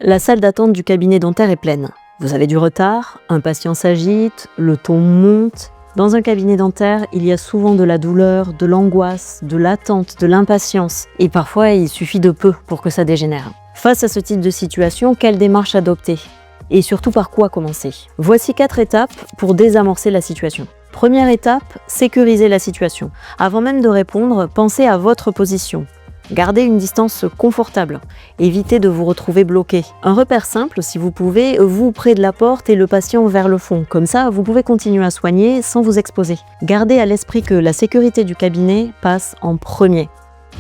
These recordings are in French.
La salle d'attente du cabinet dentaire est pleine. Vous avez du retard, un patient s'agite, le ton monte. Dans un cabinet dentaire, il y a souvent de la douleur, de l'angoisse, de l'attente, de l'impatience. Et parfois, il suffit de peu pour que ça dégénère. Face à ce type de situation, quelle démarche adopter? Et surtout par quoi commencer? Voici 4 étapes pour désamorcer la situation. Première étape, sécuriser la situation. Avant même de répondre, pensez à votre position. Gardez une distance confortable. Évitez de vous retrouver bloqué. Un repère simple, si vous pouvez, vous près de la porte et le patient vers le fond. Comme ça, vous pouvez continuer à soigner sans vous exposer. Gardez à l'esprit que la sécurité du cabinet passe en premier.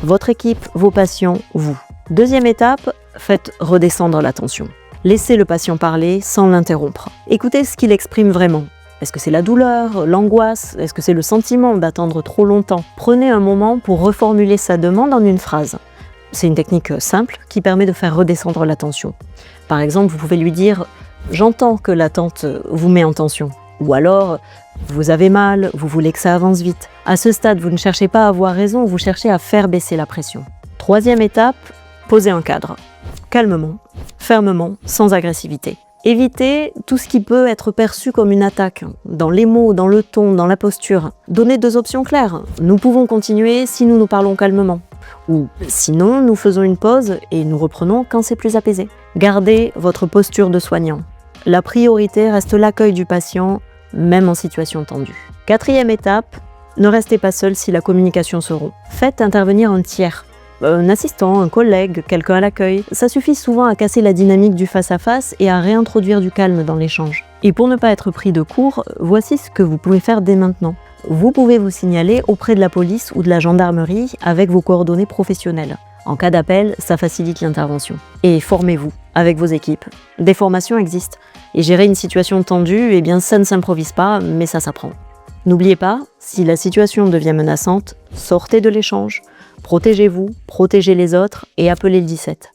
Votre équipe, vos patients, vous. Deuxième étape, faites redescendre la tension. Laissez le patient parler sans l'interrompre. Écoutez ce qu'il exprime vraiment. Est-ce que c'est la douleur, l'angoisse? Est-ce que c'est le sentiment d'attendre trop longtemps? Prenez un moment pour reformuler sa demande en une phrase. C'est une technique simple qui permet de faire redescendre la tension. Par exemple, vous pouvez lui dire « J'entends que l'attente vous met en tension » ou alors « Vous avez mal, vous voulez que ça avance vite ». À ce stade, vous ne cherchez pas à avoir raison, vous cherchez à faire baisser la pression. Troisième étape, posez un cadre. Calmement, fermement, sans agressivité. Évitez tout ce qui peut être perçu comme une attaque, dans les mots, dans le ton, dans la posture. Donnez 2 options claires. Nous pouvons continuer si nous nous parlons calmement. Ou sinon, nous faisons une pause et nous reprenons quand c'est plus apaisé. Gardez votre posture de soignant. La priorité reste l'accueil du patient, même en situation tendue. Quatrième étape, ne restez pas seul si la communication se rompt. Faites intervenir un tiers. Un assistant, un collègue, quelqu'un à l'accueil. Ça suffit souvent à casser la dynamique du face-à-face et à réintroduire du calme dans l'échange. Et pour ne pas être pris de court, voici ce que vous pouvez faire dès maintenant. Vous pouvez vous signaler auprès de la police ou de la gendarmerie avec vos coordonnées professionnelles. En cas d'appel, ça facilite l'intervention. Et formez-vous avec vos équipes. Des formations existent. Et gérer une situation tendue, eh bien ça ne s'improvise pas, mais ça s'apprend. N'oubliez pas, si la situation devient menaçante, sortez de l'échange. Protégez-vous, protégez les autres et appelez le 17.